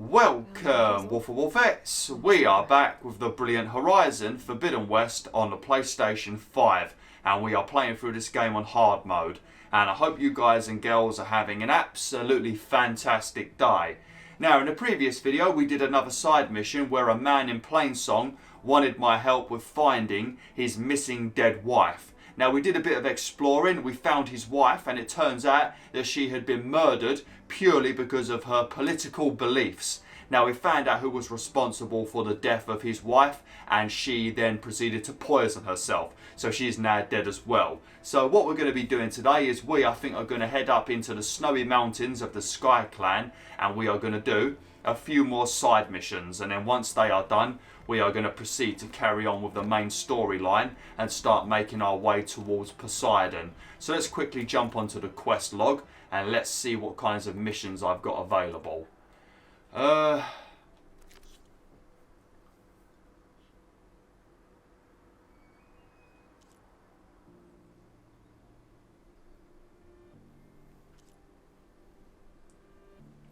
Welcome, WolfTheWolfettes. We are back with the brilliant Horizon Forbidden West on the PlayStation 5, and we are playing through this game on hard mode. And I hope you guys and girls are having an absolutely fantastic day. Now, in the previous video, we did another side mission where a man in Plainsong wanted my help with finding his missing dead wife. Now, we did a bit of exploring, we found his wife, and it turns out that she had been murdered purely because of her political beliefs. Now, we found out who was responsible for the death of his wife, and she then proceeded to poison herself. So she is now dead as well. So what we're going to be doing today is I think, are going to head up into the snowy mountains of the Sky Clan, and we are going to do a few more side missions, and then once they are done, we are going to proceed to carry on with the main storyline and start making our way towards Poseidon. So let's quickly jump onto the quest log and let's see what kinds of missions I've got available.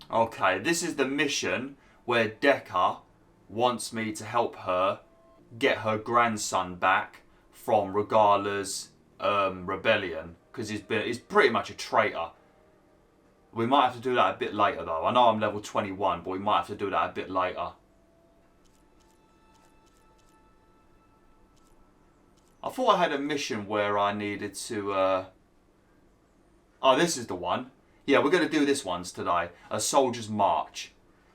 Okay, this is the mission where Decker wants me to help her get her grandson back from Regala's rebellion, because he's pretty much a traitor. We might have to do that a bit later though. I know I'm level 21, but we might have to do that a bit later. I thought I had a mission where I needed to... Oh, this is the one. Yeah, we're going to do this ones today. A Soldier's March.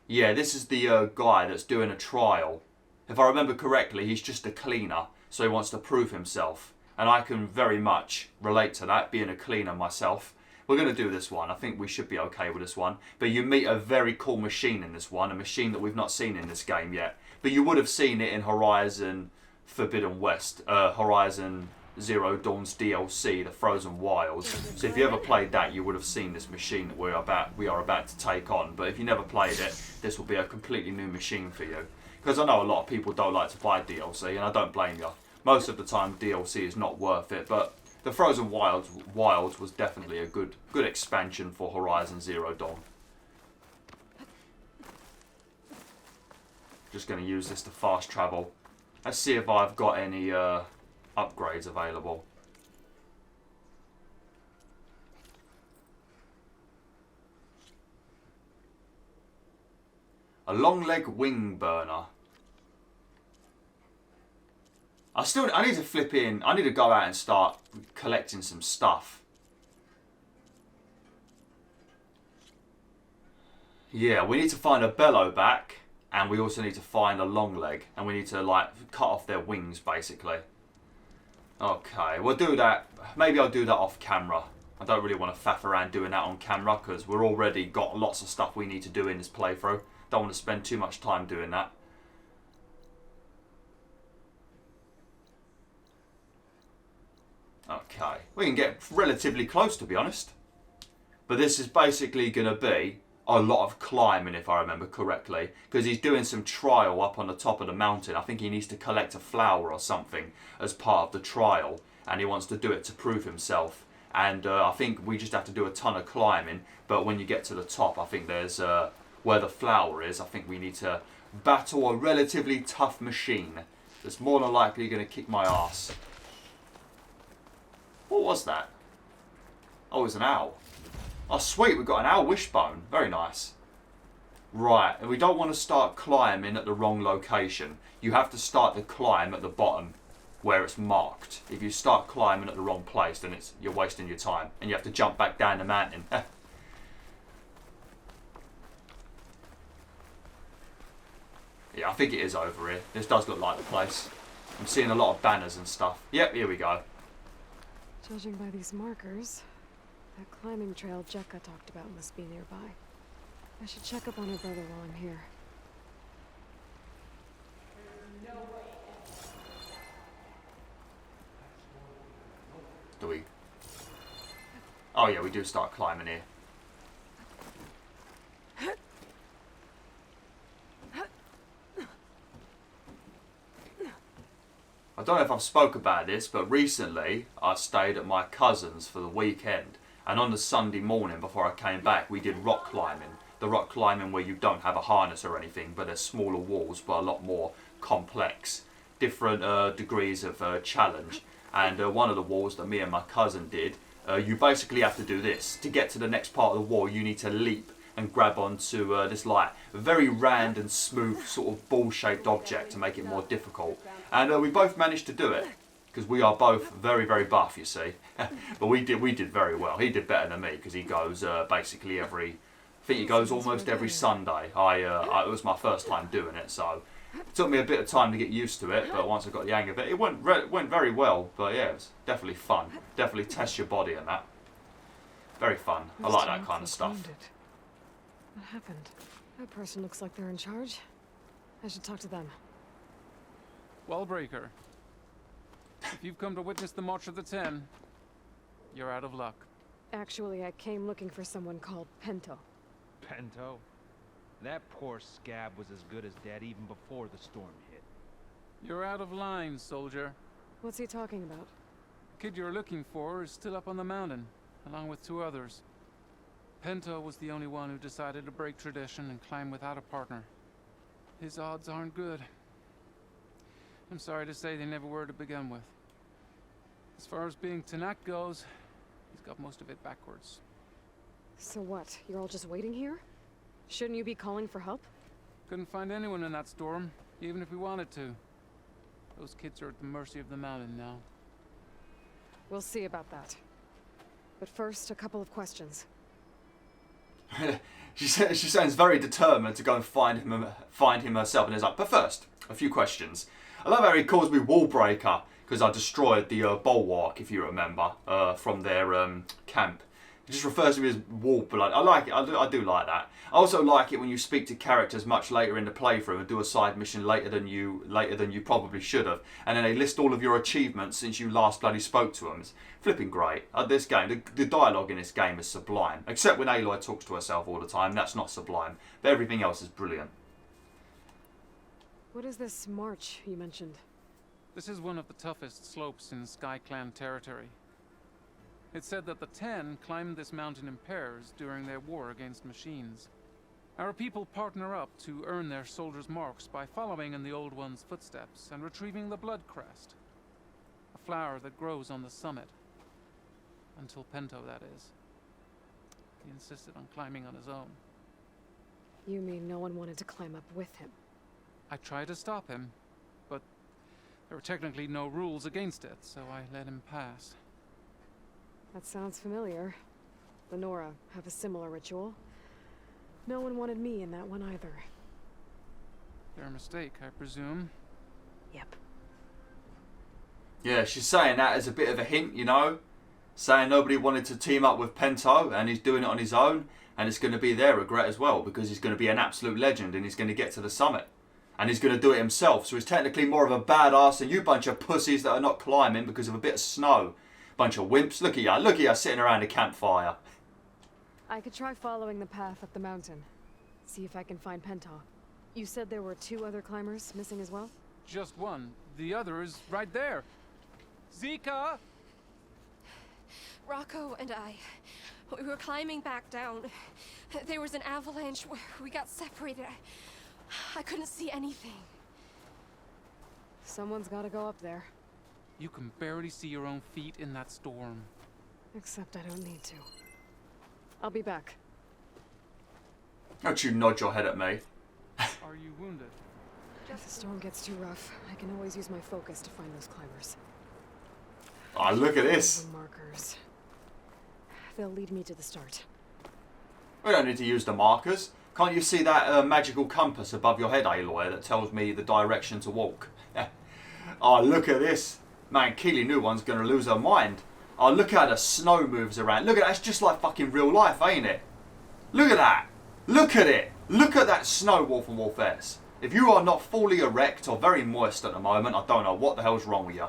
Yeah, this is the guy that's doing a trial. If I remember correctly, he's just a cleaner, so he wants to prove himself. And I can very much relate to that, being a cleaner myself. We're going to do this one. I think we should be okay with this one. But you meet a very cool machine in this one, a machine that we've not seen in this game yet. But you would have seen it in Horizon Forbidden West, Horizon Zero Dawn's DLC, the Frozen Wilds. So if you ever played that, you would have seen this machine that we are about to take on. But if you never played it, this will be a completely new machine for you. Because I know a lot of people don't like to buy DLC, and I don't blame you. Most of the time, DLC is not worth it. But the Frozen Wilds was definitely a good expansion for Horizon Zero Dawn. Just going to use this to fast travel. Let's see if I've got any upgrades available. A long leg wing burner. I need to flip in. I need to go out and start collecting some stuff. Yeah, we need to find a bellow back, and we also need to find a long leg, and we need to like cut off their wings basically. Okay, we'll do that. Maybe I'll do that off camera. I don't really want to faff around doing that on camera because we're already got lots of stuff we need to do in this playthrough. Don't want to spend too much time doing that. Okay, we can get relatively close to be honest. But this is basically going to be a lot of climbing if I remember correctly, because he's doing some trial up on the top of the mountain. I think he needs to collect a flower or something as part of the trial, and he wants to do it to prove himself. And I think we just have to do a ton of climbing, but when you get to the top, I think there's where the flower is, I think we need to battle a relatively tough machine that's more than likely going to kick my ass. What was that? Oh, it was an owl. Oh sweet, we've got an owl wishbone. Very nice. Right, and we don't want to start climbing at the wrong location. You have to start the climb at the bottom where it's marked. If you start climbing at the wrong place, then you're wasting your time. And you have to jump back down the mountain. Yeah, I think it is over here. This does look like the place. I'm seeing a lot of banners and stuff. Yep, here we go. Judging by these markers, that climbing trail Jekka talked about must be nearby. I should check up on her brother while I'm here. Do we? Oh yeah, we do start climbing here. I don't know if I've spoke about this, but recently I stayed at my cousin's for the weekend, and on the Sunday morning before I came back we did rock climbing. the rock climbing where you don't have a harness or anything, but there's smaller walls, but a lot more complex. Different degrees of challenge. And one of the walls that me and my cousin did, you basically have to do this. To get to the next part of the wall, you need to leap and grab onto this like very round and smooth sort of ball-shaped object to make it more difficult. And we both managed to do it. Because we are both very, very buff, you see. But we did very well. He did better than me because he goes basically every, I think he goes almost every Sunday. It was my first time doing it, so it took me a bit of time to get used to it. But once I got the hang of it, it went very well. But yeah, it was definitely fun. Definitely test your body and that. Very fun. I like that kind of stuff. What happened? That person looks like they're in charge. I should talk to them. Wallbreaker. If you've come to witness the March of the Ten, you're out of luck. Actually, I came looking for someone called Pento. Pento? That poor scab was as good as dead even before the storm hit. You're out of line, soldier. What's he talking about? The kid you're looking for is still up on the mountain, along with 2 others. Pento was the only one who decided to break tradition and climb without a partner. His odds aren't good. I'm sorry to say they never were to begin with. As far as being Tanak goes, he's got most of it backwards. So what? You're all just waiting here? Shouldn't you be calling for help? Couldn't find anyone in that storm, even if we wanted to. Those kids are at the mercy of the mountain now. We'll see about that. But first, a couple of questions. She sounds very determined to go and find him herself, and is like, but first, a few questions. I love how he calls me Wallbreaker because I destroyed the bulwark, if you remember, from their camp. He just refers to me as wall, but I like it. I do like that. I also like it when you speak to characters much later in the playthrough and do a side mission later than you probably should have, and then they list all of your achievements since you last bloody spoke to them. It's flipping great. This game, the dialogue in this game is sublime, except when Aloy talks to herself all the time. That's not sublime, but everything else is brilliant. What is this march you mentioned? This is one of the toughest slopes in Sky Clan territory. It's said that the Ten climbed this mountain in pairs during their war against machines. Our people partner up to earn their soldiers' marks by following in the Old One's footsteps and retrieving the Blood Crest, a flower that grows on the summit. Until Pento, that is. He insisted on climbing on his own. You mean no one wanted to climb up with him? I tried to stop him, but there were technically no rules against it, so I let him pass. That sounds familiar. The Nora have a similar ritual. No one wanted me in that one either. Their mistake, I presume. Yep. Yeah, she's saying that as a bit of a hint, you know? Saying nobody wanted to team up with Pento and he's doing it on his own, and it's going to be their regret as well because he's going to be an absolute legend and he's going to get to the summit. And he's going to do it himself, so he's technically more of a badass than you bunch of pussies that are not climbing because of a bit of snow. Bunch of wimps. Look at you sitting around a campfire. I could try following the path up the mountain. See if I can find Pento. You said there were 2 other climbers missing as well? Just one. The other is right there. Zika! Rocco and I, we were climbing back down. There was an avalanche where we got separated. I couldn't see anything. Someone's gotta go up there. You can barely see your own feet in that storm. Except I don't need to. I'll be back. Don't you nod your head at me. Are you wounded? If the storm gets too rough, I can always use my focus to find those climbers. Oh, look at this. The markers. They'll lead me to the start. We don't need to use the markers. Can't you see that magical compass above your head, Aloy, that tells me the direction to walk? Oh, look at this. Man, Keely New One's going to lose her mind. Oh, look how the snow moves around. Look at that. It's just like fucking real life, ain't it? Look at that. Look at it. Look at that snow, BwolfTheWolf. If you are not fully erect or very moist at the moment, I don't know what the hell's wrong with you.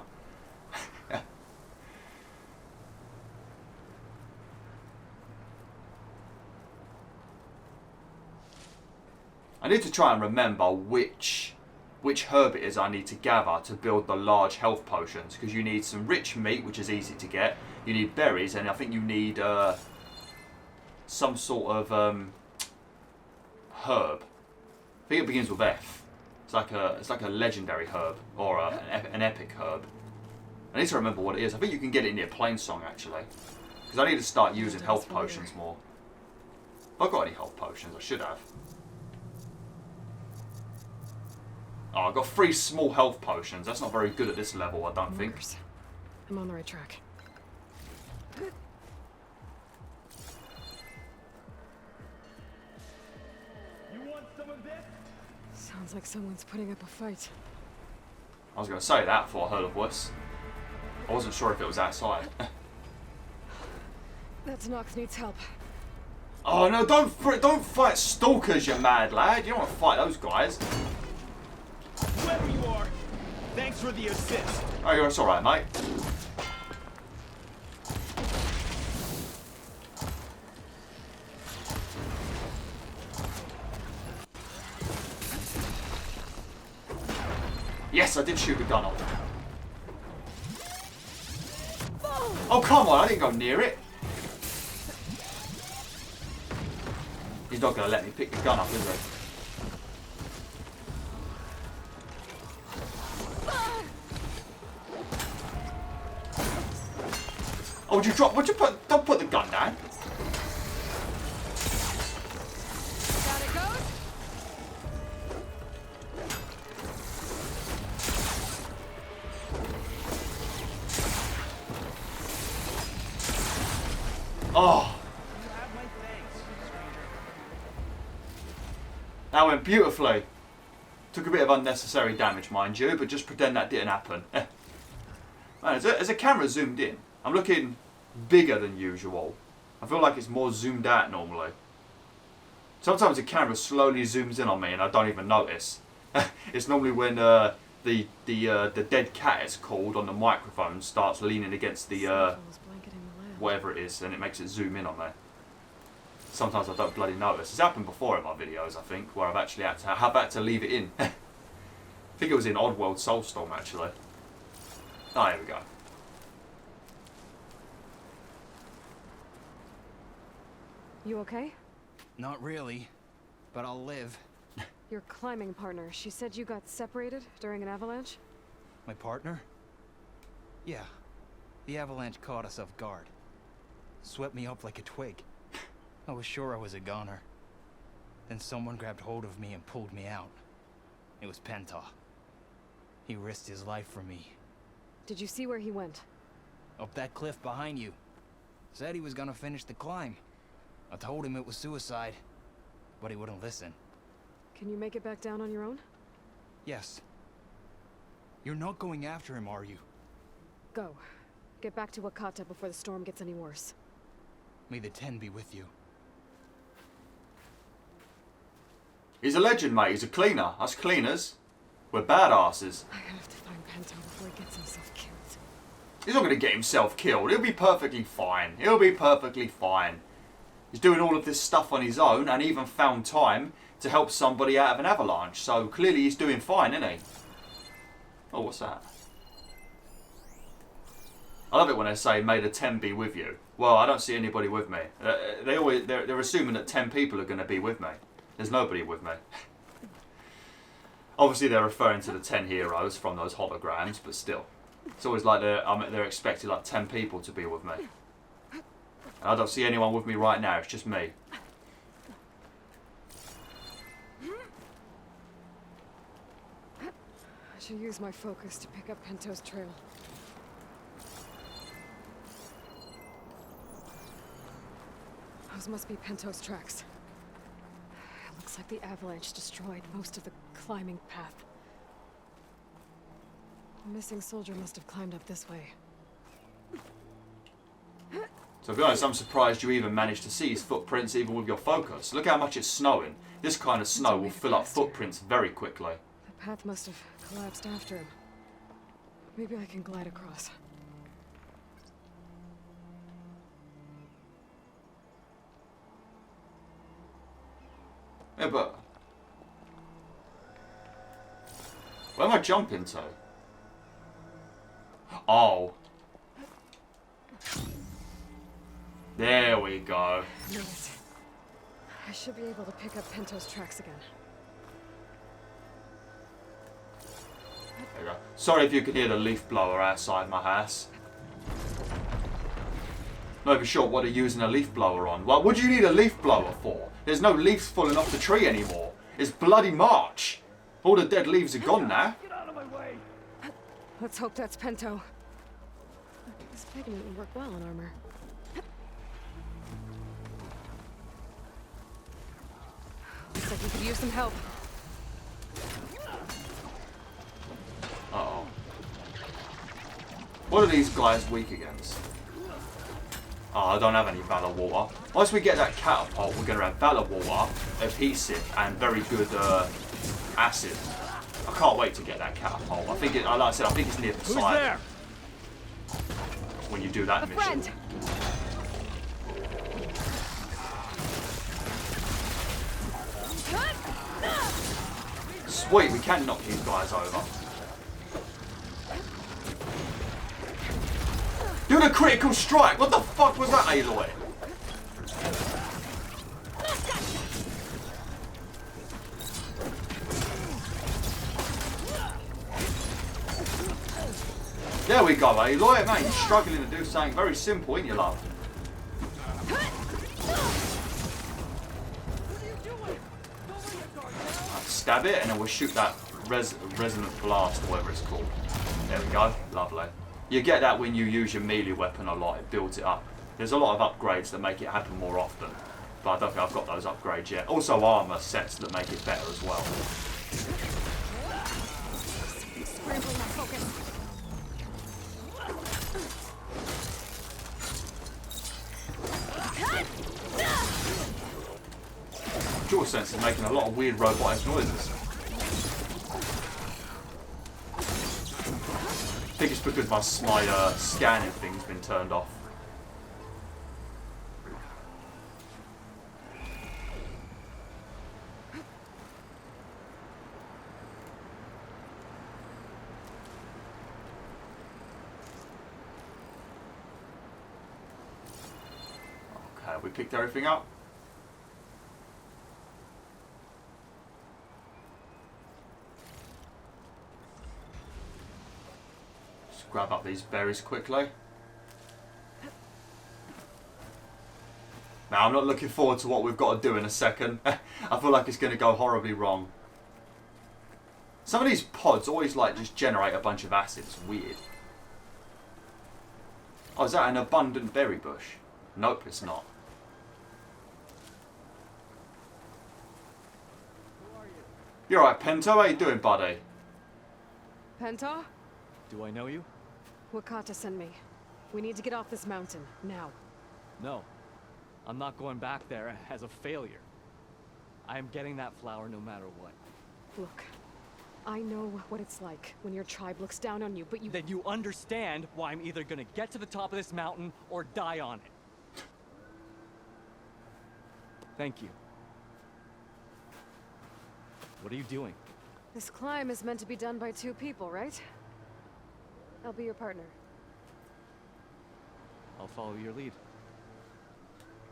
I need to try and remember which herb it is I need to gather to build the large health potions, because you need some rich meat, which is easy to get. You need berries, and I think you need some sort of herb. I think it begins with F. It's like a legendary herb or an epic herb. I need to remember what it is. I think you can get it near Plainsong actually, because I need to start using health potions more. Have I got any health potions? I should have. Oh, I've got 3 small health potions. That's not very good at this level, I don't think. I'm on the right track. You want some of this? Sounds like someone's putting up a fight. I was going to say that before I heard a voice. I wasn't sure if it was outside. That Nox needs help. Oh no! Don't fight stalkers, you mad lad. You don't want to fight those guys. Whoever you are, thanks for the assist. Oh, it's all right, mate. Yes, I did shoot the gun off. Oh, come on, I didn't go near it. He's not going to let me pick the gun up, is he? Oh, would you drop? Would you put? Don't put the gun down. Down it goes. Oh, You have my thanks, stranger. that went beautifully. Took a bit of unnecessary damage, mind you, but just pretend that didn't happen. Man, as the camera zoomed in, I'm looking bigger than usual. I feel like it's more zoomed out normally. Sometimes the camera slowly zooms in on me and I don't even notice. It's normally when the dead cat, it's called, on the microphone starts leaning against the whatever it is, and it makes it zoom in on me. Sometimes I don't bloody notice. It's happened before in my videos, I think, where I've actually had to leave it in. I think it was in Oddworld Soulstorm actually. Oh, here we go. You okay? Not really, but I'll live. Your climbing partner, she said you got separated during an avalanche? My partner? Yeah. The avalanche caught us off guard. Swept me up like a twig. I was sure I was a goner. Then someone grabbed hold of me and pulled me out. It was Penta. He risked his life for me. Did you see where he went? Up that cliff behind you. Said he was gonna finish the climb. I told him it was suicide, but he wouldn't listen. Can you make it back down on your own? Yes. You're not going after him, are you? Go. Get back to Wakata before the storm gets any worse. May the 10 be with you. He's a legend, mate. He's a cleaner. Us cleaners, we're badasses. I have to find Penta before he gets himself killed. He's not going to get himself killed. He'll be perfectly fine. He'll be perfectly fine. He's doing all of this stuff on his own and even found time to help somebody out of an avalanche. So clearly he's doing fine, isn't he? Oh, what's that? I love it when they say, may the 10 be with you. Well, I don't see anybody with me. They're assuming that 10 people are going to be with me. There's nobody with me. Obviously they're referring to the 10 heroes from those holograms, but still. It's always like they're expecting like 10 people to be with me. And I don't see anyone with me right now, it's just me. I should use my focus to pick up Pento's trail. Those must be Pento's tracks. It looks like the avalanche destroyed most of the climbing path. The missing soldier must have climbed up this way. So to be honest, I'm surprised you even managed to see his footprints even with your focus. Look how much it's snowing. This kind of snow will fill up footprints very quickly. The path must have collapsed after him. Maybe I can glide across. Yeah, but where am I jumping to? Oh. There we go. Made it. I should be able to pick up Pinto's tracks again. There you go. Sorry if you can hear the leaf blower outside my house. Not even sure what they're using a leaf blower on. Well, what do you need a leaf blower for? There's no leaves falling off the tree anymore. It's bloody March. All the dead leaves are gone now. Get out of my way! Let's hope that's Pinto. This pigment would work well on armor. Looks like we could use some help. Uh-oh. What are these guys weak against? Oh, I don't have any Valor Water. Once we get that catapult, we're going to have Valor Water, Adhesive, and very good acid. I can't wait to get that catapult. I think, like I said, I think it's near the Who's side. there? When you do that mission. Friend! Sweet, we can knock these guys over. Do the critical strike! What the fuck was that, Aloy? There we go, Aloy. Man, you're struggling to do something very simple, ain't you, love? Right, stab it, and then we'll shoot that resonant blast, or whatever it's called. There we go. Lovely. You get that when you use your melee weapon a lot. It builds it up. There's a lot of upgrades that make it happen more often, but I don't think I've got those upgrades yet. Also, armor sets that make it better as well. Scrambling my focus. Dual sense is making a lot of weird robotic noises. I think it's because my scanning thing's been turned off. Okay, we picked everything up. Grab up these berries quickly. Now, I'm not looking forward to what we've got to do in a second. I feel like it's going to go horribly wrong. Some of these pods always like just generate a bunch of acid. It's weird. Oh, is that an abundant berry bush? Nope, it's not. You're alright, Pinto. How you doing, buddy? Pinto? Do I know you? Wakata sent me. We need to get off this mountain, now. No. I'm not going back there as a failure. I am getting that flower no matter what. Look, I know what it's like when your tribe looks down on you, but you... Then you understand why I'm either gonna get to the top of this mountain or die on it. Thank you. What are you doing? This climb is meant to be done by 2 people, right? I'll be your partner. I'll follow your lead.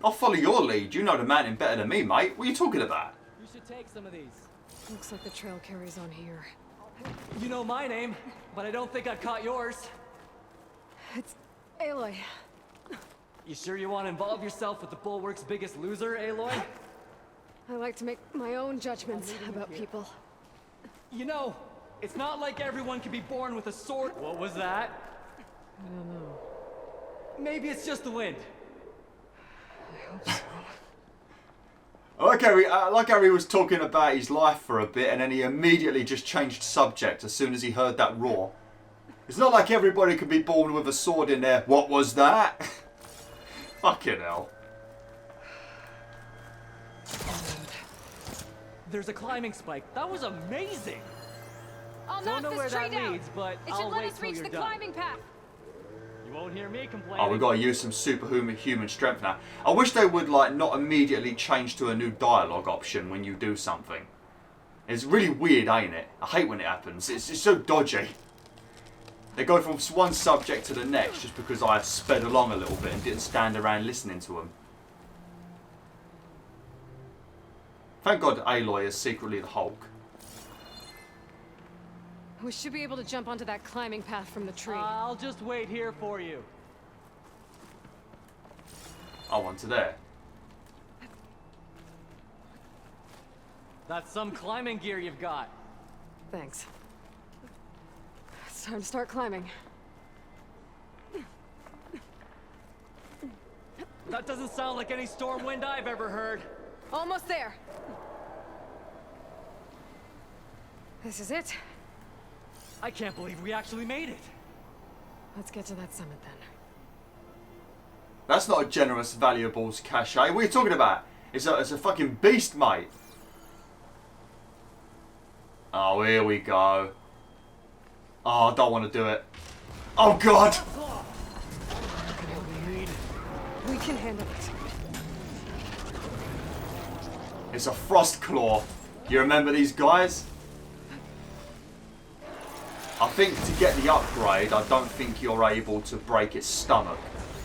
I'll follow your lead. You know the mountain better than me, mate. What are you talking about? You should take some of these. Looks like the trail carries on here. You know my name, but I don't think I've caught yours. It's Aloy. You sure you want to involve yourself with the Bulwark's biggest loser, Aloy? I like to make my own judgments about people. You know, it's not like everyone can be born with a sword. What was that? I don't know. Maybe it's just the wind. I hope so. I like how he was talking about his life for a bit and then he immediately just changed subject as soon as he heard that roar. It's not like everybody can be born with a sword in there. What was that? Fucking hell. There's a climbing spike. That was amazing. I'll Don't know knock where this tree that down. leads, but It I'll should let wait us till reach you're the done. climbing path. You won't hear me complain. Oh, we've got to use some superhuman strength now. I wish they would like not immediately change to a new dialogue option when you do something. It's really weird, ain't it? I hate when it happens. It's so dodgy. They go from one subject to the next just because I sped along a little bit and didn't stand around listening to them. Thank God Aloy is secretly the Hulk. We should be able to jump onto that climbing path from the tree. I'll just wait here for you. Oh, onto there. That's some climbing gear you've got. Thanks. It's time to start climbing. That doesn't sound like any storm wind I've ever heard. Almost there. This is it. I can't believe we actually made it. Let's get to that summit then. That's not a generous valuables cache. What are you talking about? It's a fucking beast, mate. Oh, here we go. Oh, I don't want to do it. Oh, God. We can handle it. It's a Frostclaw. You remember these guys? I think to get the upgrade, I don't think you're able to break its stomach.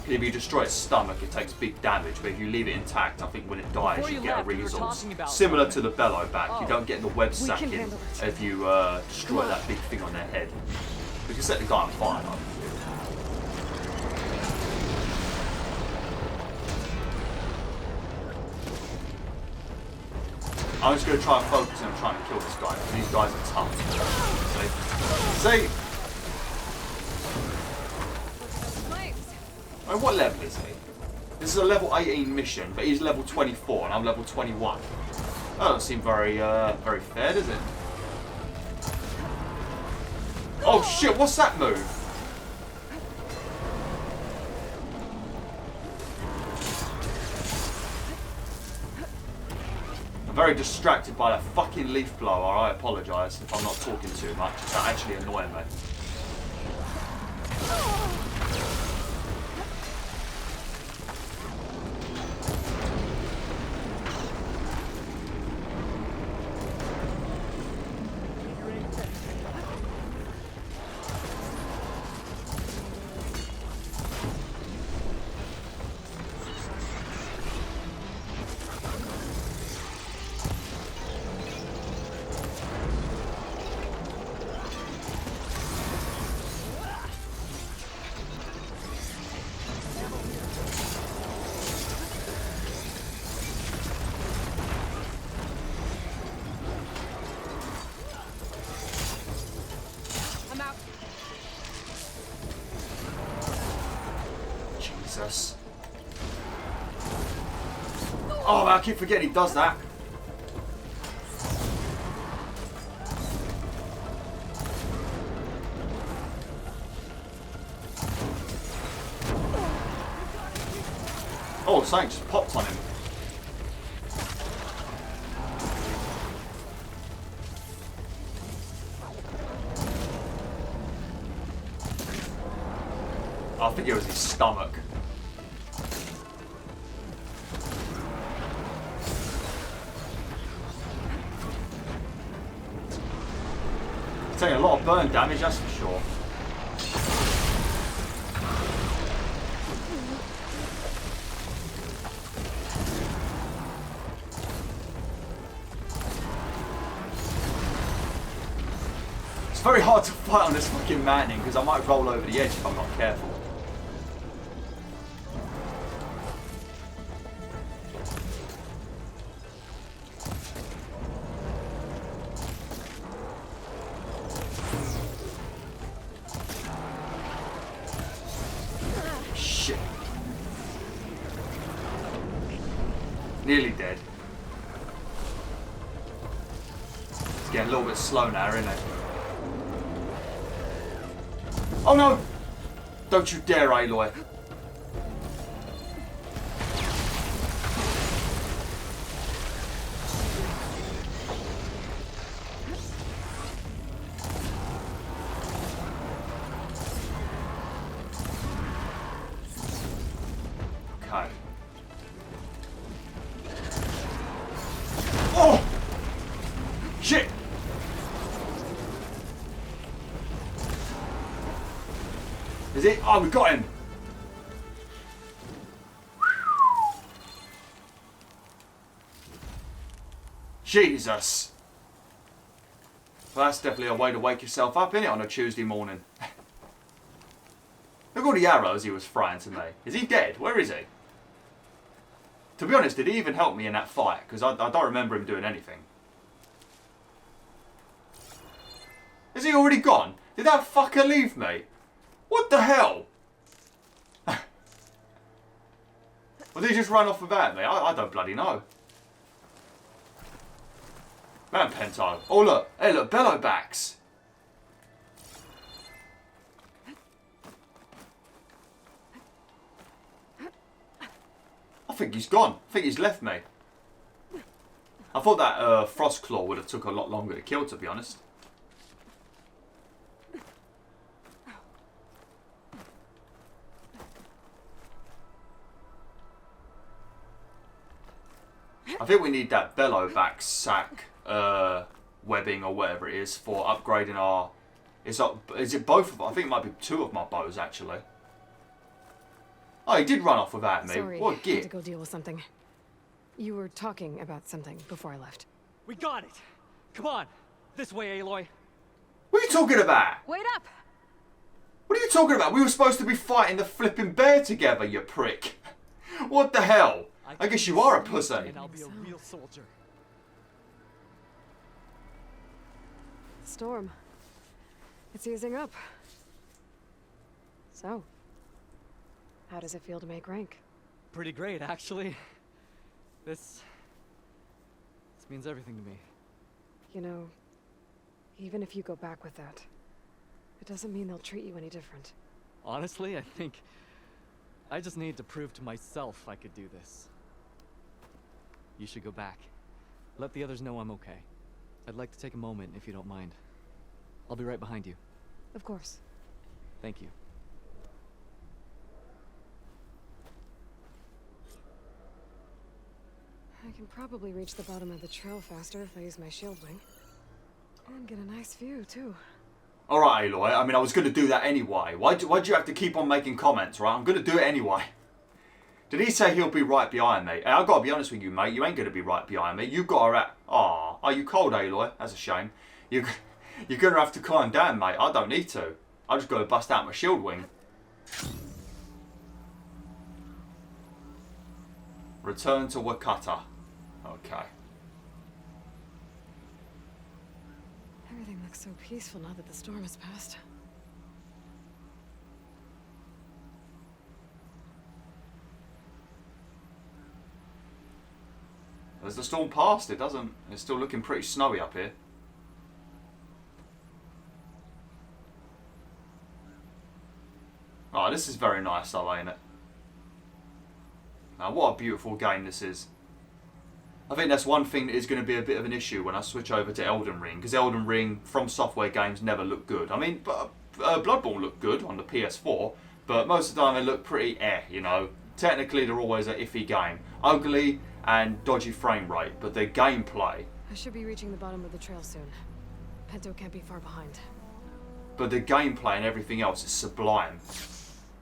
If you destroy its stomach, it takes big damage, but if you leave it intact, I think when it dies, Before you you get a left, we were resource. talking about Similar to something. the bellow back. You don't get the web We can sacking handle it. if you destroy that big thing on their head. We can set the guy on fire, though. I'm just going to try and focus on trying to kill this guy, because these guys are tough. See? I mean, what level is he? This is a level 18 mission, but he's level 24 and I'm level 21. That doesn't seem very, very fair, does it? Oh shit, what's that move? I'm very distracted by that fucking leaf blower. I apologise if I'm not talking too much. It's actually annoying me. Jesus. Oh, I keep forgetting he does that. Oh, something just popped on him. I think it was his stomach. Taking a lot of burn damage, that's for sure. It's very hard to fight on this fucking mountain because I might roll over the edge if I'm not careful. Shit. Nearly dead. It's getting a little bit slow now, isn't it? Oh no! Don't you dare, Aloy. Okay. Oh! Shit! Is it? Oh, we got him! Jesus. Well, that's definitely a way to wake yourself up, innit, on a Tuesday morning. Look at all the arrows he was throwing to me. Is he dead? Where is he? To be honest, did he even help me in that fight? Because I don't remember him doing anything. Is he already gone? Did that fucker leave me? What the hell? Or did he just run off without me? I don't bloody know. Man, Pento. Oh, look. Hey, look. Bellowbacks. I think he's gone. I think he's left me. I thought that Frostclaw would have took a lot longer to kill, to be honest. I think we need that bellowback sack webbing or whatever it is for upgrading our... Is it both of them? I think it might be 2 of my bows, actually. Oh, he did run off without me. Sorry, What I had git? to go deal with something. You were talking about something before I left. We got it! Come on! This way, Aloy! What are you talking about? Wait up! What are you talking about? We were supposed to be fighting the flipping bear together, you prick. What the hell? I guess you are a pussy. And I'll be a real soldier. Storm. It's easing up. So, how does it feel to make rank? Pretty great, actually. This means everything to me. You know, even if you go back with that, it doesn't mean they'll treat you any different. Honestly, I think I just need to prove to myself I could do this. You should go back. Let the others know I'm okay. I'd like to take a moment, if you don't mind. I'll be right behind you. Of course. Thank you. I can probably reach the bottom of the trail faster if I use my shield wing. And get a nice view, too. Alright, Aloy. I mean, I was going to do that anyway. Why'd you have to keep on making comments, right? I'm going to do it anyway. Did he say he'll be right behind me? Hey, I've got to be honest with you, mate. You ain't going to be right behind me. You've got her at... Aw, are you cold, Aloy? That's a shame. You're going to have to climb down, mate. I don't need to. I just got to bust out my shield wing. Return to Wakata. Okay. Everything looks so peaceful now that the storm has passed. As the storm passed, it doesn't... It's still looking pretty snowy up here. Oh, this is very nice though, ain't it? Now, what a beautiful game this is. I think that's one thing that is going to be a bit of an issue when I switch over to Elden Ring, because Elden Ring from software games never look good. I mean, Bloodborne looked good on the PS4, but most of the time they look pretty you know. Technically, they're always an iffy game. Ugly and dodgy frame rate, but their gameplay... I should be reaching the bottom of the trail soon. Pento can't be far behind. But the gameplay and everything else is sublime.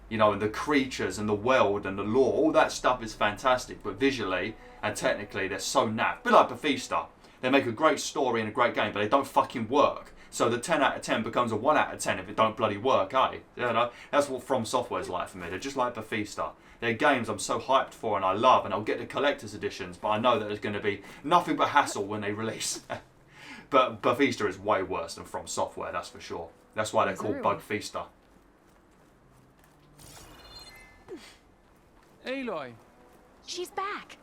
You know, and the creatures and the world and the lore, all that stuff is fantastic, but visually and technically they're so naff. A bit like Bethesda. They make a great story and a great game, but they don't fucking work. So the 10 out of 10 becomes a 1 out of 10 if it don't bloody work, eh? You know, that's what From Software's like for me. They're just like Bethesda. They're games I'm so hyped for and I love, and I'll get the collector's editions, but I know that there's going to be nothing but hassle when they release. But Bethesda is way worse than From Software, that's for sure. That's why they're called Bugfeaster. Aloy! She's back.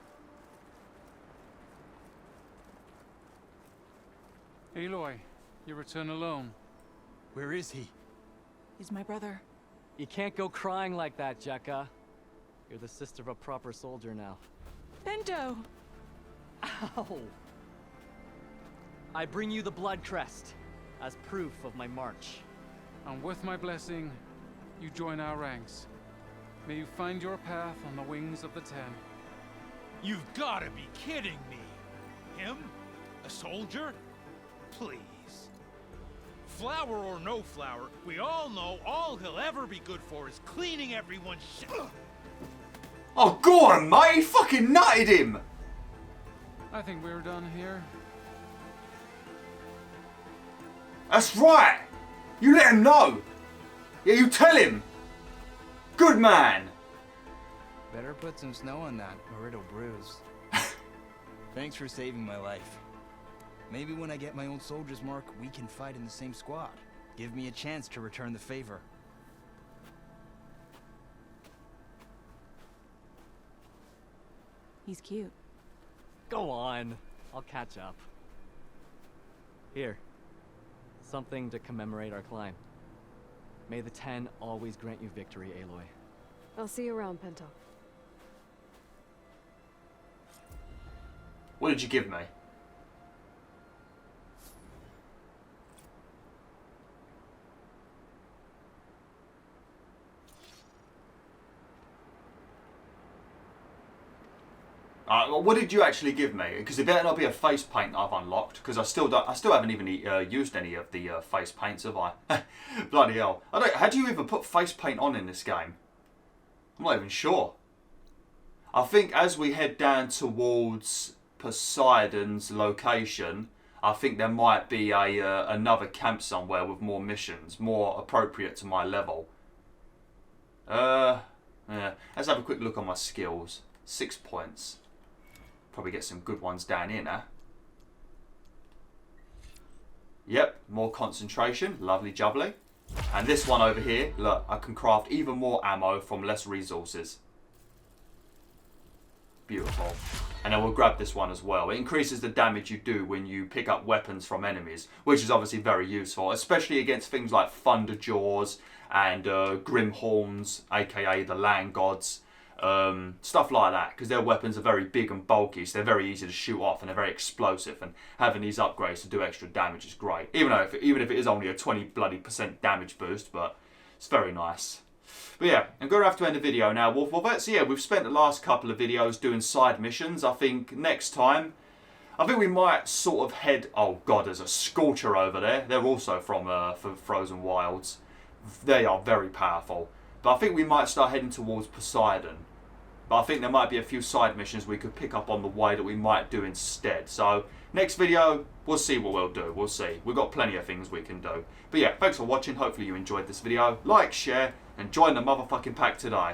Aloy, you return alone. Where is he? He's my brother. You can't go crying like that, Jekka. You're the sister of a proper soldier now. Pento! Ow! I bring you the blood crest as proof of my march. And with my blessing, you join our ranks. May you find your path on the wings of the 10. You've got to be kidding me. Him? A soldier? Please. Flower or no flower, we all know all he'll ever be good for is cleaning everyone's shit. Oh, go on, mate! He fucking nutted him! I think we're done here. That's right. You let him know. Yeah, you tell him. Good man. Better put some snow on that, or it'll bruise. Thanks for saving my life. Maybe when I get my old soldier's mark, we can fight in the same squad. Give me a chance to return the favor. He's cute. Go on. I'll catch up. Here. Something to commemorate our climb. May the 10 always grant you victory, Aloy. I'll see you around, Pinto. What did you give me? What did you actually give me? Because it better not be a face paint that I've unlocked, because I still haven't even used any of the face paints, have I? Bloody hell! How do you even put face paint on in this game? I'm not even sure. I think as we head down towards Poseidon's location, I think there might be another camp somewhere with more missions, more appropriate to my level. Yeah. Let's have a quick look on my skills. 6 points. Probably get some good ones down here now. Yep, more concentration. Lovely jubbly. And this one over here, look, I can craft even more ammo from less resources. Beautiful. And then we'll grab this one as well. It increases the damage you do when you pick up weapons from enemies, which is obviously very useful, especially against things like Thunderjaws and Grimhorns, aka the land gods. Stuff like that, because their weapons are very big and bulky, so they're very easy to shoot off and they're very explosive, and having these upgrades to do extra damage is great, even if it is only a 20% damage boost, but it's very nice. But yeah, I'm going to have to end the video now, WolfTheWolf. So yeah, we've spent the last couple of videos doing side missions. I think next time, I think we might sort of head... Oh god, there's a Scorcher over there. They're also from Frozen Wilds. They are very powerful. But I think we might start heading towards Poseidon. But I think there might be a few side missions we could pick up on the way that we might do instead. So, next video, we'll see what we'll do. We'll see. We've got plenty of things we can do. But yeah, thanks for watching. Hopefully you enjoyed this video. Like, share, and join the motherfucking pack today.